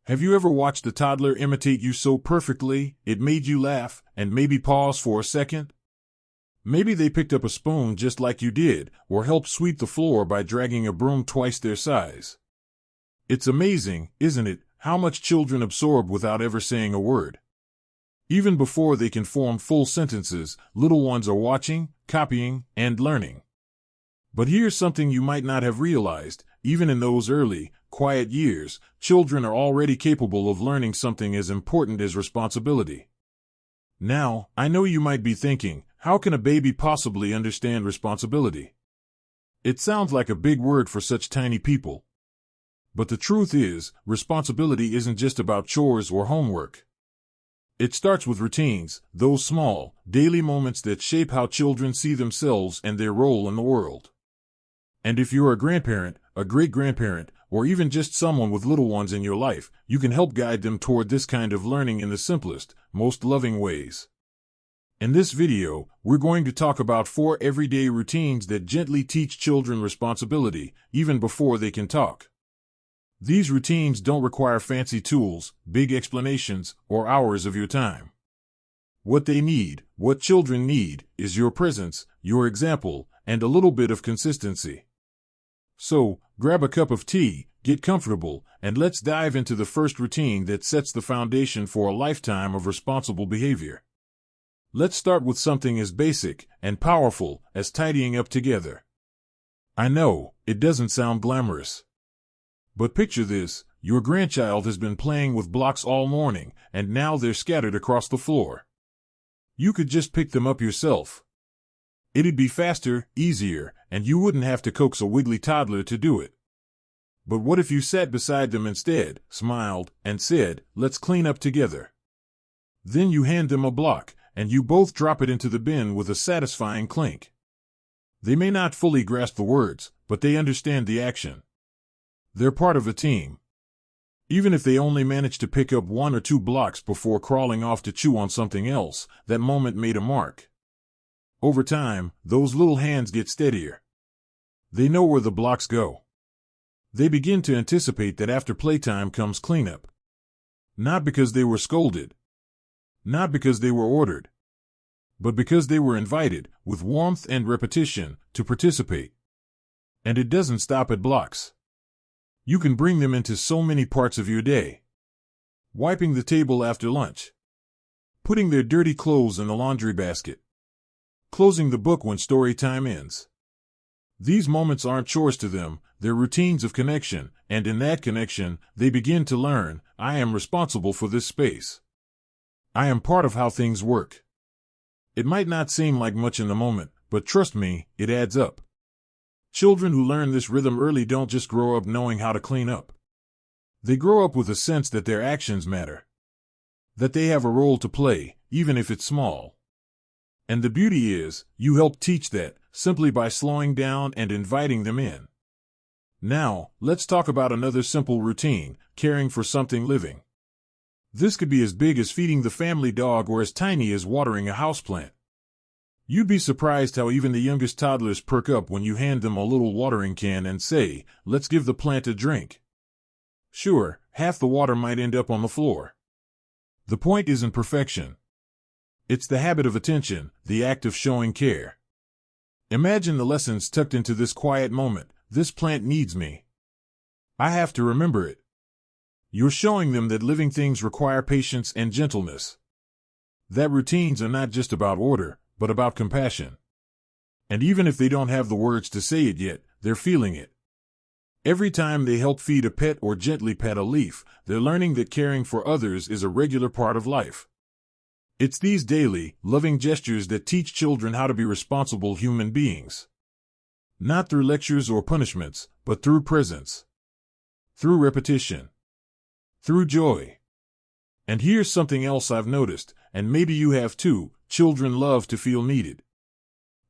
Have you ever watched a toddler imitate you so perfectly, it made you laugh, and maybe pause for a second? Maybe they picked up a spoon just like you did, or helped sweep the floor by dragging a broom twice their size. It's amazing, isn't it, how much children absorb without ever saying a word. Even before they can form full sentences, little ones are watching, copying, and learning. But here's something you might not have realized: even in those early, quiet years, children are already capable of learning something as important as responsibility. Now, I know you might be thinking, how can a baby possibly understand responsibility? It sounds like a big word for such tiny people. But the truth is, responsibility isn't just about chores or homework. It starts with routines, those small, daily moments that shape how children see themselves and their role in the world. And if you're a grandparent, a great-grandparent, or even just someone with little ones in your life, you can help guide them toward this kind of learning in the simplest, most loving ways. In this video, we're going to talk about 4 everyday routines that gently teach children responsibility, even before they can talk. These routines don't require fancy tools, big explanations, or hours of your time. What they need, what children need, is your presence, your example, and a little bit of consistency. So, grab a cup of tea, get comfortable, and let's dive into the first routine that sets the foundation for a lifetime of responsible behavior. Let's start with something as basic and powerful as tidying up together. I know, it doesn't sound glamorous. But picture this: your grandchild has been playing with blocks all morning, and now they're scattered across the floor. You could just pick them up yourself. It'd be faster, easier, and you wouldn't have to coax a wiggly toddler to do it. But what if you sat beside them instead, smiled, and said, "Let's clean up together"? Then you hand them a block, and you both drop it into the bin with a satisfying clink. They may not fully grasp the words, but they understand the action. They're part of a team. Even if they only manage to pick up 1 or 2 blocks before crawling off to chew on something else, that moment made a mark. Over time, those little hands get steadier. They know where the blocks go. They begin to anticipate that after playtime comes cleanup. Not because they were scolded. Not because they were ordered. But because they were invited, with warmth and repetition, to participate. And it doesn't stop at blocks. You can bring them into so many parts of your day. Wiping the table after lunch. Putting their dirty clothes in the laundry basket. Closing the book when story time ends. These moments aren't chores to them, they're routines of connection, and in that connection, they begin to learn, I am responsible for this space. I am part of how things work. It might not seem like much in the moment, but trust me, it adds up. Children who learn this rhythm early don't just grow up knowing how to clean up. They grow up with a sense that their actions matter. That they have a role to play, even if it's small. And the beauty is, you help teach that, simply by slowing down and inviting them in. Now, let's talk about another simple routine: caring for something living. This could be as big as feeding the family dog or as tiny as watering a houseplant. You'd be surprised how even the youngest toddlers perk up when you hand them a little watering can and say, "Let's give the plant a drink." Sure, half the water might end up on the floor. The point isn't perfection. It's the habit of attention, the act of showing care. Imagine the lessons tucked into this quiet moment: this plant needs me. I have to remember it. You're showing them that living things require patience and gentleness. That routines are not just about order, but about compassion. And even if they don't have the words to say it yet, they're feeling it. Every time they help feed a pet or gently pat a leaf, they're learning that caring for others is a regular part of life. It's these daily, loving gestures that teach children how to be responsible human beings. Not through lectures or punishments, but through presence. Through repetition. Through joy. And here's something else I've noticed, and maybe you have too: children love to feel needed.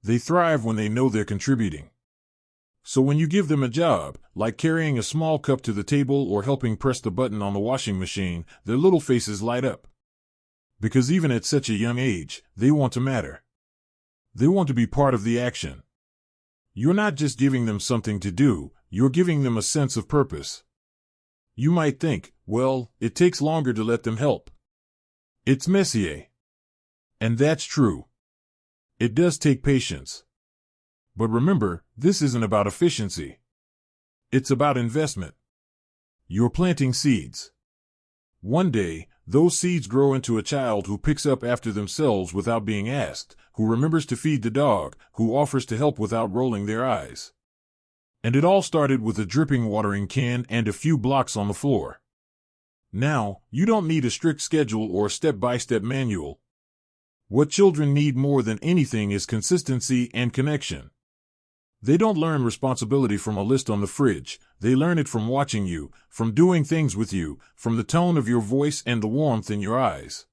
They thrive when they know they're contributing. So when you give them a job, like carrying a small cup to the table or helping press the button on the washing machine, their little faces light up. Because even at such a young age, they want to matter. They want to be part of the action. You're not just giving them something to do, you're giving them a sense of purpose. You might think, well, it takes longer to let them help. It's messier. And that's true. It does take patience. But remember, this isn't about efficiency. It's about investment. You're planting seeds. One day, those seeds grow into a child who picks up after themselves without being asked, who remembers to feed the dog, who offers to help without rolling their eyes. And it all started with a dripping watering can and a few blocks on the floor. Now, you don't need a strict schedule or a step-by-step manual. What children need more than anything is consistency and connection. They don't learn responsibility from a list on the fridge. They learn it from watching you, from doing things with you, from the tone of your voice and the warmth in your eyes.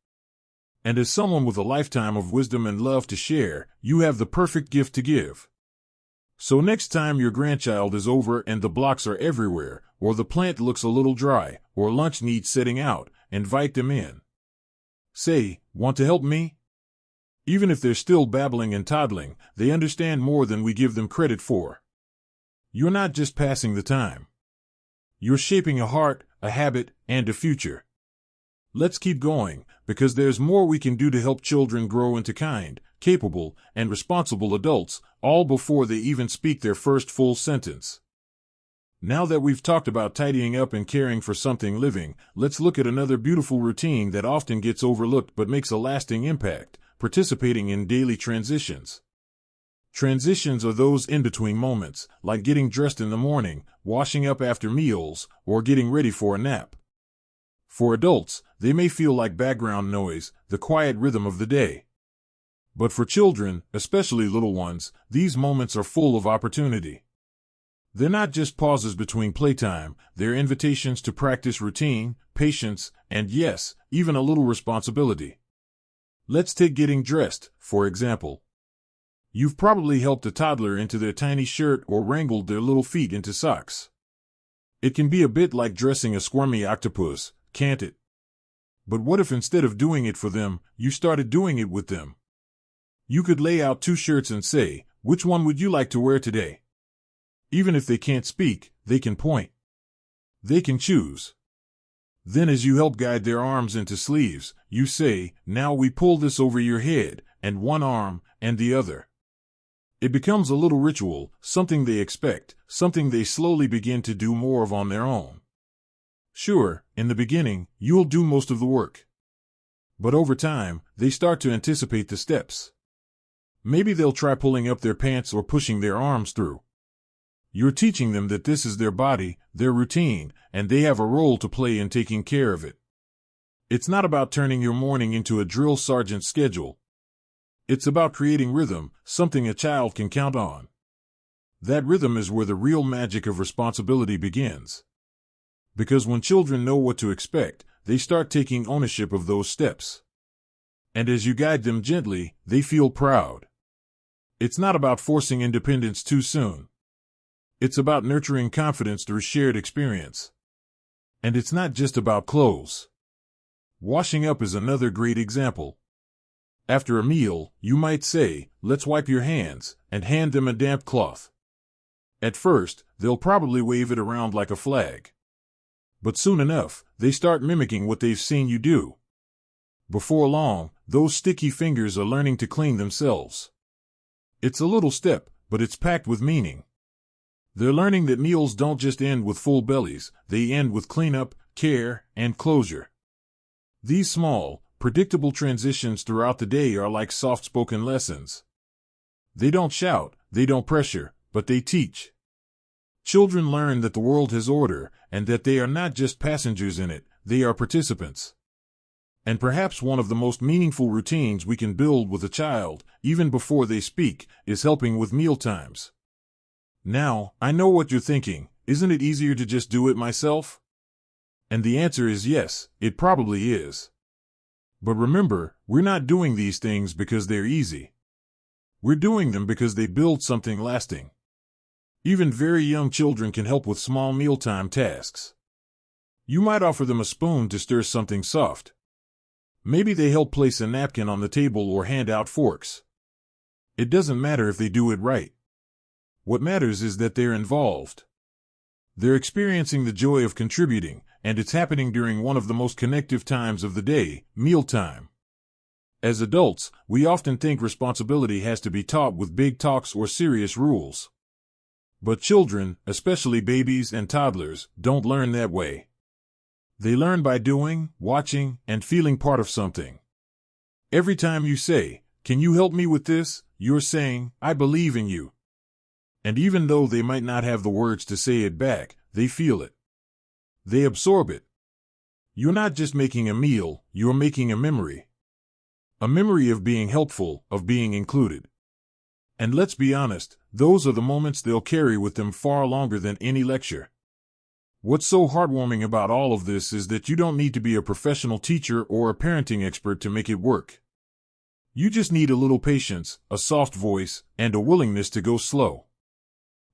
And as someone with a lifetime of wisdom and love to share, you have the perfect gift to give. So next time your grandchild is over and the blocks are everywhere, or the plant looks a little dry, or lunch needs setting out, invite them in. Say, "Want to help me?" Even if they're still babbling and toddling, they understand more than we give them credit for. You're not just passing the time. You're shaping a heart, a habit, and a future. Let's keep going, because there's more we can do to help children grow into kind, capable, and responsible adults, all before they even speak their first full sentence. Now that we've talked about tidying up and caring for something living, let's look at another beautiful routine that often gets overlooked but makes a lasting impact: participating in daily transitions. Transitions are those in-between moments, like getting dressed in the morning, washing up after meals, or getting ready for a nap. For adults, they may feel like background noise, the quiet rhythm of the day. But for children, especially little ones, these moments are full of opportunity. They're not just pauses between playtime, they're invitations to practice routine, patience, and yes, even a little responsibility. Let's take getting dressed, for example. You've probably helped a toddler into their tiny shirt or wrangled their little feet into socks. It can be a bit like dressing a squirmy octopus, can't it? But what if instead of doing it for them, you started doing it with them? You could lay out 2 shirts and say, "Which one would you like to wear today?" Even if they can't speak, they can point. They can choose. Then as you help guide their arms into sleeves, you say, "Now we pull this over your head, and one arm, and the other." It becomes a little ritual, something they expect, something they slowly begin to do more of on their own. Sure, in the beginning, you'll do most of the work. But over time, they start to anticipate the steps. Maybe they'll try pulling up their pants or pushing their arms through. You're teaching them that this is their body, their routine, and they have a role to play in taking care of it. It's not about turning your morning into a drill sergeant schedule. It's about creating rhythm, something a child can count on. That rhythm is where the real magic of responsibility begins. Because when children know what to expect, they start taking ownership of those steps. And as you guide them gently, they feel proud. It's not about forcing independence too soon. It's about nurturing confidence through shared experience. And it's not just about clothes. Washing up is another great example. After a meal, you might say, "Let's wipe your hands," and hand them a damp cloth. At first, they'll probably wave it around like a flag. But soon enough, they start mimicking what they've seen you do. Before long, those sticky fingers are learning to clean themselves. It's a little step, but it's packed with meaning. They're learning that meals don't just end with full bellies, they end with cleanup, care, and closure. These small, predictable transitions throughout the day are like soft-spoken lessons. They don't shout, they don't pressure, but they teach. Children learn that the world has order, and that they are not just passengers in it, they are participants. And perhaps one of the most meaningful routines we can build with a child, even before they speak, is helping with mealtimes. Now, I know what you're thinking, isn't it easier to just do it myself? And the answer is yes, it probably is. But remember, we're not doing these things because they're easy. We're doing them because they build something lasting. Even very young children can help with small mealtime tasks. You might offer them a spoon to stir something soft. Maybe they help place a napkin on the table or hand out forks. It doesn't matter if they do it right. What matters is that they're involved. They're experiencing the joy of contributing, and it's happening during one of the most connective times of the day, mealtime. As adults, we often think responsibility has to be taught with big talks or serious rules. But children, especially babies and toddlers, don't learn that way. They learn by doing, watching, and feeling part of something. Every time you say, "Can you help me with this?" you're saying, "I believe in you." And even though they might not have the words to say it back, they feel it. They absorb it. You're not just making a meal, you're making a memory. A memory of being helpful, of being included. And let's be honest, those are the moments they'll carry with them far longer than any lecture. What's so heartwarming about all of this is that you don't need to be a professional teacher or a parenting expert to make it work. You just need a little patience, a soft voice, and a willingness to go slow.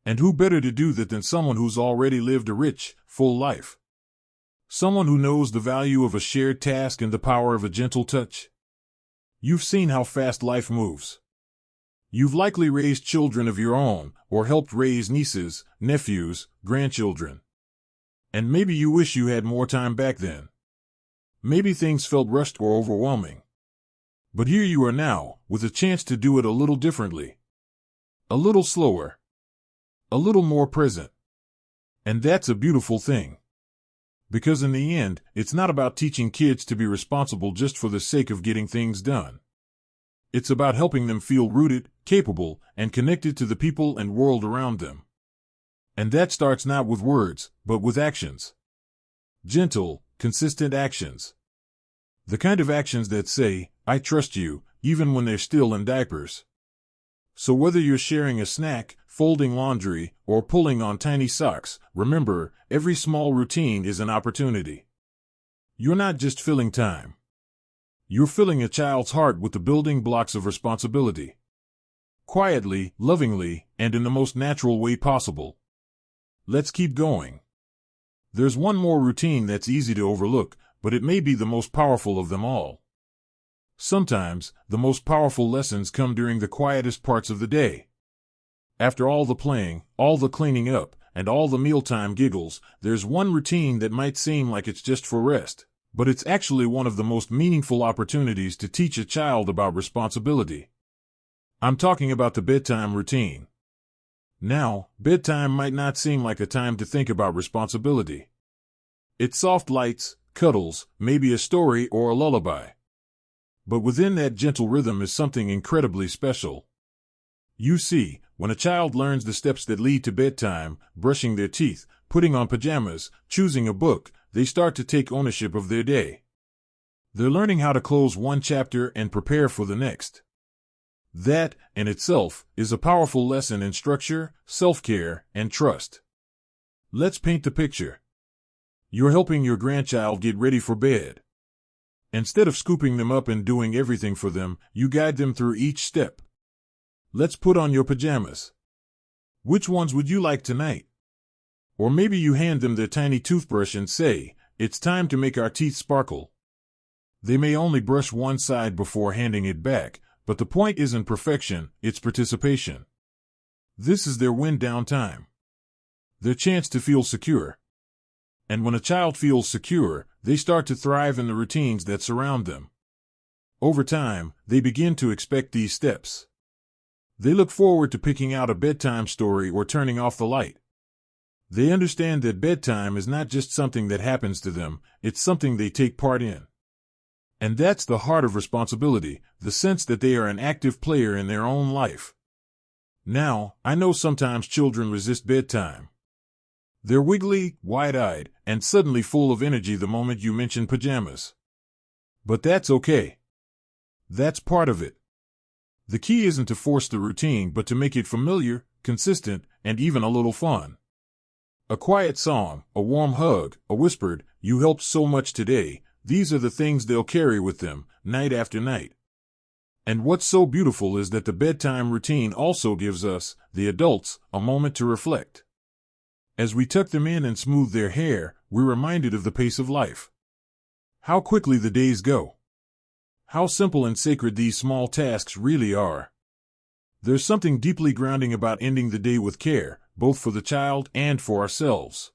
And who better to do that than someone who's already lived a rich, full life? Someone who knows the value of a shared task and the power of a gentle touch. You've seen how fast life moves. You've likely raised children of your own, or helped raise nieces, nephews, grandchildren. And maybe you wish you had more time back then. Maybe things felt rushed or overwhelming. But here you are now, with a chance to do it a little differently. A little slower. A little more present. And that's a beautiful thing. Because in the end, it's not about teaching kids to be responsible just for the sake of getting things done. It's about helping them feel rooted, capable, and connected to the people and world around them. And that starts not with words, but with actions. Gentle, consistent actions. The kind of actions that say, "I trust you," even when they're still in diapers. So whether you're sharing a snack, folding laundry, or pulling on tiny socks, remember, every small routine is an opportunity. You're not just filling time. You're filling a child's heart with the building blocks of responsibility. Quietly, lovingly, and in the most natural way possible. Let's keep going. There's one more routine that's easy to overlook, but it may be the most powerful of them all. Sometimes, the most powerful lessons come during the quietest parts of the day. After all the playing, all the cleaning up, and all the mealtime giggles, there's one routine that might seem like it's just for rest, but it's actually one of the most meaningful opportunities to teach a child about responsibility. I'm talking about the bedtime routine. Now, bedtime might not seem like a time to think about responsibility. It's soft lights, cuddles, maybe a story or a lullaby. But within that gentle rhythm is something incredibly special. You see, when a child learns the steps that lead to bedtime, brushing their teeth, putting on pajamas, choosing a book, they start to take ownership of their day. They're learning how to close one chapter and prepare for the next. That, in itself, is a powerful lesson in structure, self-care, and trust. Let's paint the picture. You're helping your grandchild get ready for bed. Instead of scooping them up and doing everything for them, you guide them through each step. Let's put on your pajamas. Which ones would you like tonight? Or maybe you hand them their tiny toothbrush and say, "It's time to make our teeth sparkle." They may only brush one side before handing it back, but the point isn't perfection, it's participation. This is their wind-down time. Their chance to feel secure. And when a child feels secure, they start to thrive in the routines that surround them. Over time, they begin to expect these steps. They look forward to picking out a bedtime story or turning off the light. They understand that bedtime is not just something that happens to them, it's something they take part in. And that's the heart of responsibility, the sense that they are an active player in their own life. Now, I know sometimes children resist bedtime. They're wiggly, wide-eyed, and suddenly full of energy the moment you mention pajamas. But that's okay. That's part of it. The key isn't to force the routine but to make it familiar, consistent, and even a little fun. A quiet song, a warm hug, a whispered, "You helped so much today," these are the things they'll carry with them, night after night. And what's so beautiful is that the bedtime routine also gives us, the adults, a moment to reflect. As we tuck them in and smooth their hair, we're reminded of the pace of life. How quickly the days go. How simple and sacred these small tasks really are. There's something deeply grounding about ending the day with care, both for the child and for ourselves.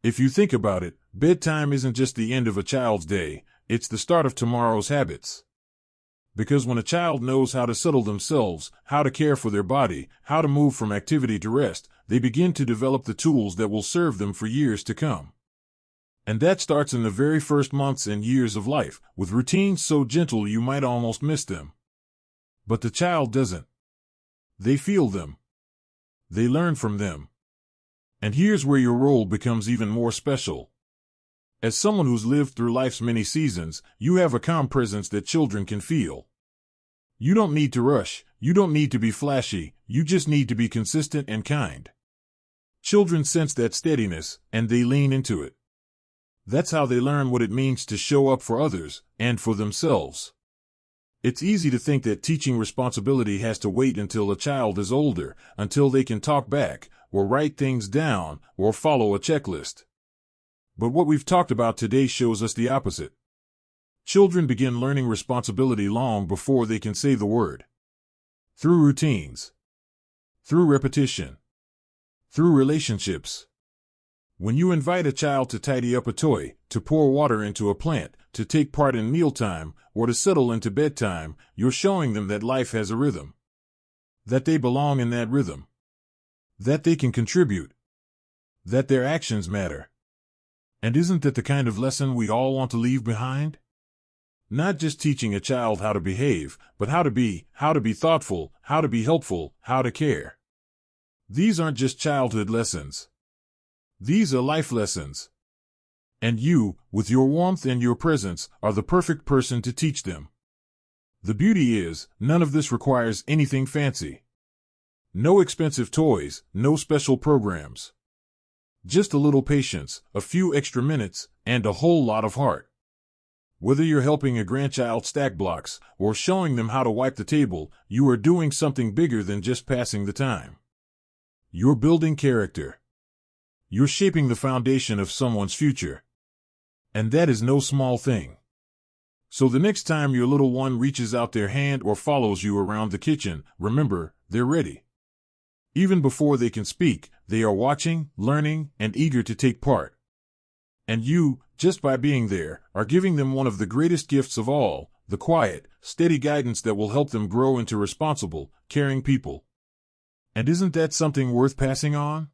If you think about it, Bedtime isn't just the end of a child's day, it's the start of tomorrow's habits. Because when a child knows how to settle themselves, how to care for their body, how to move from activity to rest, they begin to develop the tools that will serve them for years to come. And that starts in the very first months and years of life, with routines so gentle you might almost miss them. But the child doesn't. They feel them. They learn from them. And here's where your role becomes even more special. As someone who's lived through life's many seasons, you have a calm presence that children can feel. You don't need to rush, you don't need to be flashy, you just need to be consistent and kind. Children sense that steadiness, and they lean into it. That's how they learn what it means to show up for others, and for themselves. It's easy to think that teaching responsibility has to wait until a child is older, until they can talk back, or write things down, or follow a checklist. But what we've talked about today shows us the opposite. Children begin learning responsibility long before they can say the word. Through routines. Through repetition. Through relationships. When you invite a child to tidy up a toy, to pour water into a plant, to take part in mealtime, or to settle into bedtime, you're showing them that life has a rhythm. That they belong in that rhythm. That they can contribute. That their actions matter. And isn't that the kind of lesson we all want to leave behind? Not just teaching a child how to behave, but how to be thoughtful, how to be helpful, how to care. These aren't just childhood lessons. These are life lessons. And you, with your warmth and your presence, are the perfect person to teach them. The beauty is, none of this requires anything fancy. No expensive toys, no special programs. Just a little patience, a few extra minutes, and a whole lot of heart. Whether you're helping a grandchild stack blocks, or showing them how to wipe the table, you are doing something bigger than just passing the time. You're building character. You're shaping the foundation of someone's future. And that is no small thing. So the next time your little one reaches out their hand or follows you around the kitchen, remember, they're ready. Even before they can speak, they are watching, learning, and eager to take part. And you, just by being there, are giving them one of the greatest gifts of all, the quiet, steady guidance that will help them grow into responsible, caring people. And isn't that something worth passing on?